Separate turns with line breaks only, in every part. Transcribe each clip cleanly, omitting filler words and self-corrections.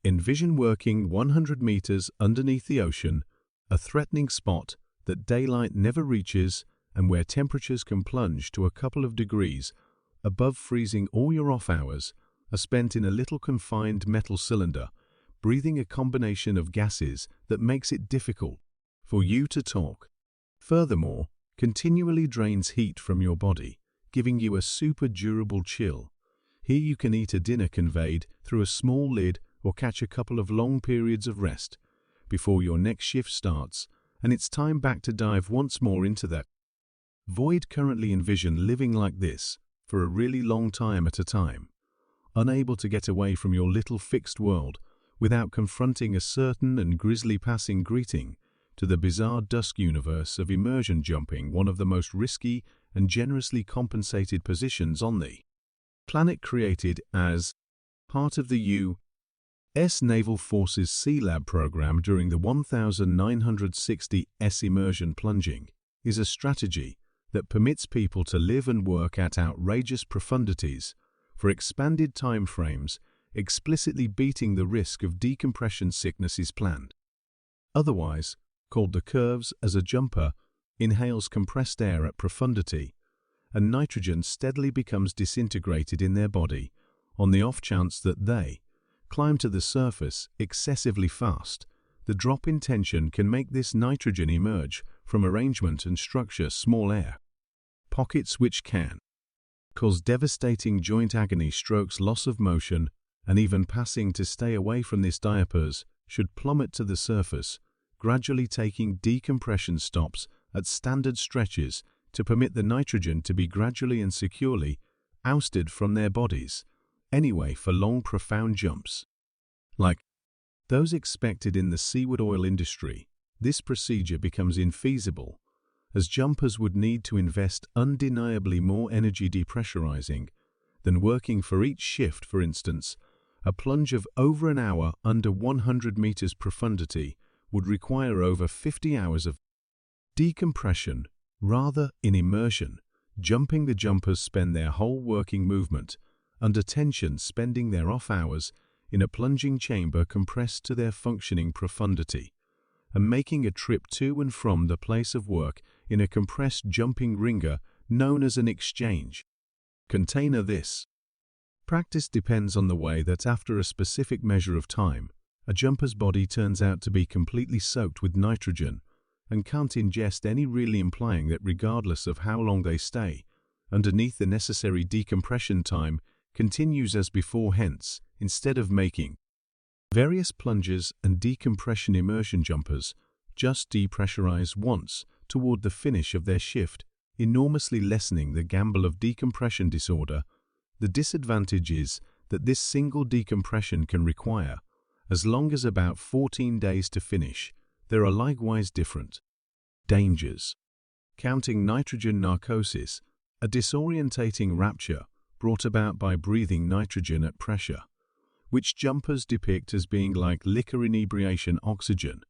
Envision working 100 meters underneath the ocean, a threatening spot that daylight never reaches and where temperatures can plunge to a couple of degrees above freezing. All your off hours are spent in a little confined metal cylinder, breathing a combination of gases that makes it difficult for you to talk. Furthermore, continually drains heat from your body, giving you a super durable chill. Here you can eat a dinner conveyed through a small lid or catch a couple of long periods of rest before your next shift starts, and it's time back to dive once more into that void. Currently envision living like this for a really long time at a time, unable to get away from your little fixed world without confronting a certain and grisly passing greeting to the bizarre dusk universe of immersion jumping, one of the most risky and generously compensated positions on the planet, created as part of the U.S. Naval Forces Sea Lab program during the 1960s. Immersion plunging is a strategy that permits people to live and work at outrageous profundities for expanded time frames, explicitly beating the risk of decompression sickness is planned. Otherwise called the curves, as a jumper inhales compressed air at profundity, and nitrogen steadily becomes disintegrated in their body on the off chance that they climb to the surface excessively fast. The drop in tension can make this nitrogen emerge from arrangement and structure small air pockets, which can cause devastating joint agony, strokes, loss of motion, and even passing. To stay away from this, diapers should plummet to the surface, gradually taking decompression stops at standard stretches to permit the nitrogen to be gradually and securely ousted from their bodies. Anyway, for long, profound jumps like those expected in the seaweed oil industry, this procedure becomes infeasible, as jumpers would need to invest undeniably more energy depressurizing than working for each shift. For instance, a plunge of over an hour under 100 meters profundity would require over 50 hours of decompression. Rather, in immersion jumping, the jumpers spend their whole working movement under tension, spending their off hours in a plunging chamber compressed to their functioning profundity, and making a trip to and from the place of work in a compressed jumping ringer known as an exchange container. This practice depends on the way that after a specific measure of time, a jumper's body turns out to be completely soaked with nitrogen and can't ingest any, really implying that regardless of how long they stay underneath, the necessary decompression time continues as before. Hence, instead of making various plunges and decompression, immersion jumpers just depressurize once toward the finish of their shift, enormously lessening the gamble of decompression disorder. The disadvantage is that this single decompression can require as long as about 14 days to finish. There are likewise different dangers. Counting nitrogen narcosis, a disorientating rapture brought about by breathing nitrogen at pressure, which jumpers depict as being like liquor inebriation. Oxygen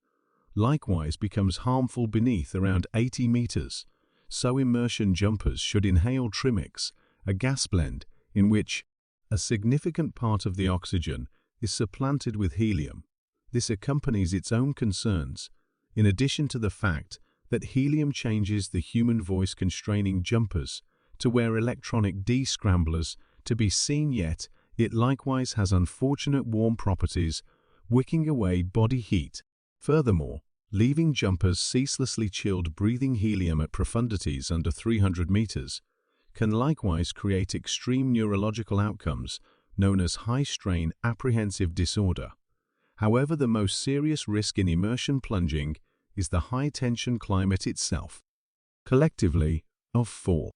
likewise becomes harmful beneath around 80 meters, so immersion jumpers should inhale trimix, a gas blend in which a significant part of the oxygen is supplanted with helium. This accompanies its own concerns, in addition to the fact that helium changes the human voice, constraining jumpers to wear electronic de-scramblers to be seen, yet it likewise has unfortunate warm properties, wicking away body heat. Furthermore, leaving jumpers ceaselessly chilled, breathing helium at profundities under 300 meters can likewise create extreme neurological outcomes known as high-strain apprehensive disorder. However, the most serious risk in immersion plunging is the high-tension climate itself. Collectively, of 4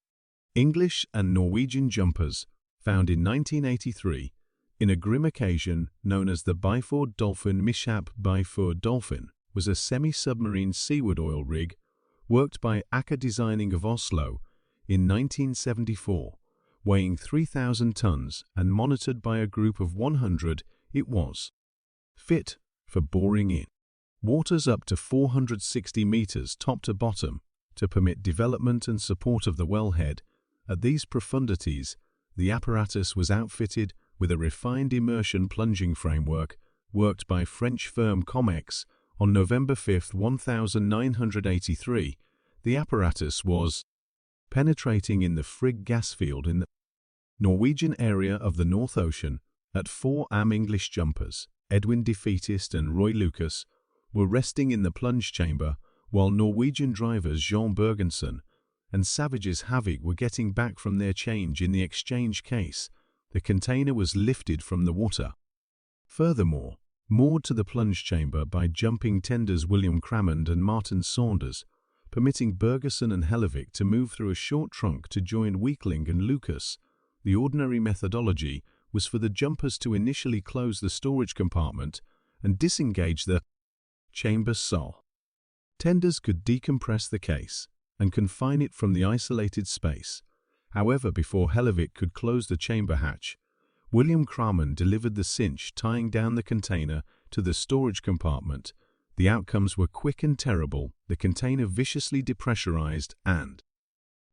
English and Norwegian jumpers found in 1983 in a grim occasion known as the Byford Dolphin mishap. Byford Dolphin was a semi-submarine seaweed oil rig worked by Aker Designing of Oslo in 1974, weighing 3,000 tons and monitored by a group of 100. It was fit for boring in waters up to 460 meters top to bottom to permit development and support of the wellhead. At these profundities, the apparatus was outfitted with a refined immersion plunging framework worked by French firm Comex, on November 5, 1983, the apparatus was penetrating in the Frigg gas field in the Norwegian area of the North Ocean. At 4 am English jumpers, Edwin Defeatist and Roy Lucas, were resting in the plunge chamber, while Norwegian drivers Jean Bergensen and Savages Havig were getting back from their change in the exchange case. The container was lifted from the water. Furthermore, moored to the plunge chamber by jumping tenders William Cramond and Martin Saunders, permitting Bergerson and Hellevik to move through a short trunk to join Weakling and Lucas. The ordinary methodology was for the jumpers to initially close the storage compartment and disengage the chamber so tenders could decompress the case and confine it from the isolated space. However, before Hellevik could close the chamber hatch, William Cramond delivered the cinch, tying down the container to the storage compartment. The outcomes were quick and terrible. The container viciously depressurized and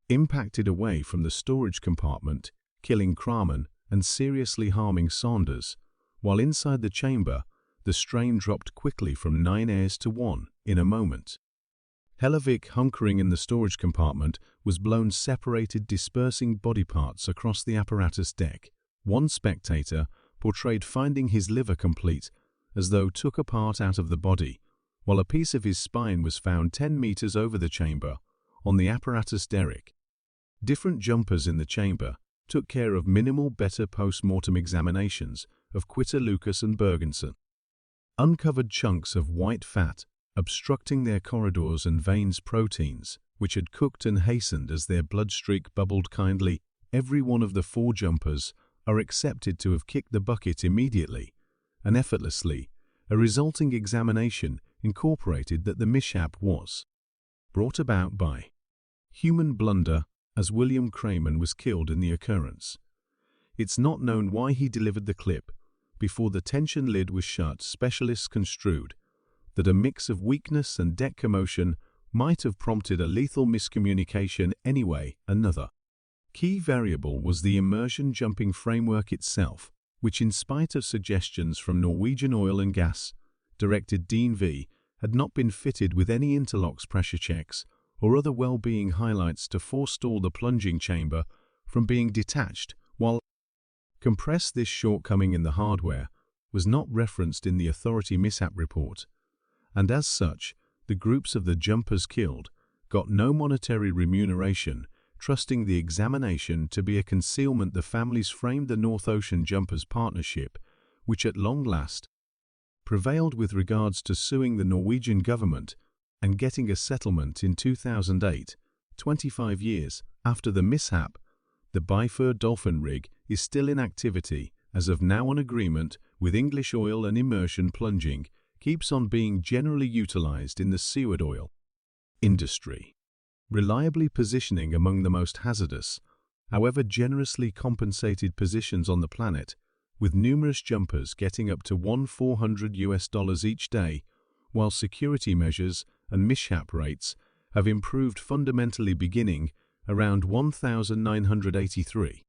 impacted away from the storage compartment, killing Cramond and seriously harming Saunders. While inside the chamber, the strain dropped quickly from 9 airs to 1 in a moment. Hellevik, hunkering in the storage compartment, was blown, separated, dispersing body parts across the apparatus deck. One spectator portrayed finding his liver complete, as though took a part out of the body, while a piece of his spine was found 10 meters over the chamber, on the apparatus derrick. Different jumpers in the chamber took care of minimal better post-mortem examinations of Quitter, Lucas and Bergensen. Uncovered chunks of white fat obstructing their corridors and veins, proteins which had cooked and hastened as their blood streak bubbled kindly. Every one of the 4 jumpers are accepted to have kicked the bucket immediately and effortlessly. A resulting examination incorporated that the mishap was brought about by human blunder, as William Cramond was killed in the occurrence. It's not known why he delivered the clip before the tension lid was shut. Specialists construed that a mix of weakness and deck commotion might have prompted a lethal miscommunication anyway. Another key variable was the immersion jumping framework itself, which, in spite of suggestions from Norwegian Oil and Gas Director Dean V, had not been fitted with any interlocks, pressure checks, or other well-being highlights to forestall the plunging chamber from being detached. While compressed, this shortcoming in the hardware was not referenced in the authority mishap report, and as such, the groups of the jumpers killed got no monetary remuneration. Trusting the examination to be a concealment, the families framed the North Ocean Jumpers Partnership, which at long last prevailed with regards to suing the Norwegian government and getting a settlement in 2008. 25 years after the mishap, the Byford Dolphin rig is still in activity as of now. On agreement with English Oil, and immersion plunging keeps on being generally utilized in the seaweed oil industry, reliably positioning among the most hazardous, however generously compensated positions on the planet, with numerous jumpers getting up to $1,400 each day, while security measures and mishap rates have improved fundamentally beginning around 1983.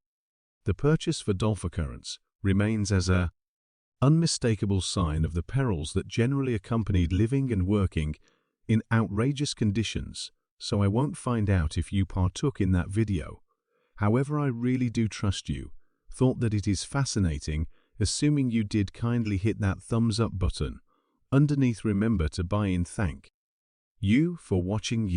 The purchase for Dolphin occurrence remains as a unmistakable sign of the perils that generally accompanied living and working in outrageous conditions. So I won't find out if you partook in that video. However, I really do trust you thought that it is fascinating. Assuming you did, kindly hit that thumbs up button underneath. Remember to buy in. Thank you for watching.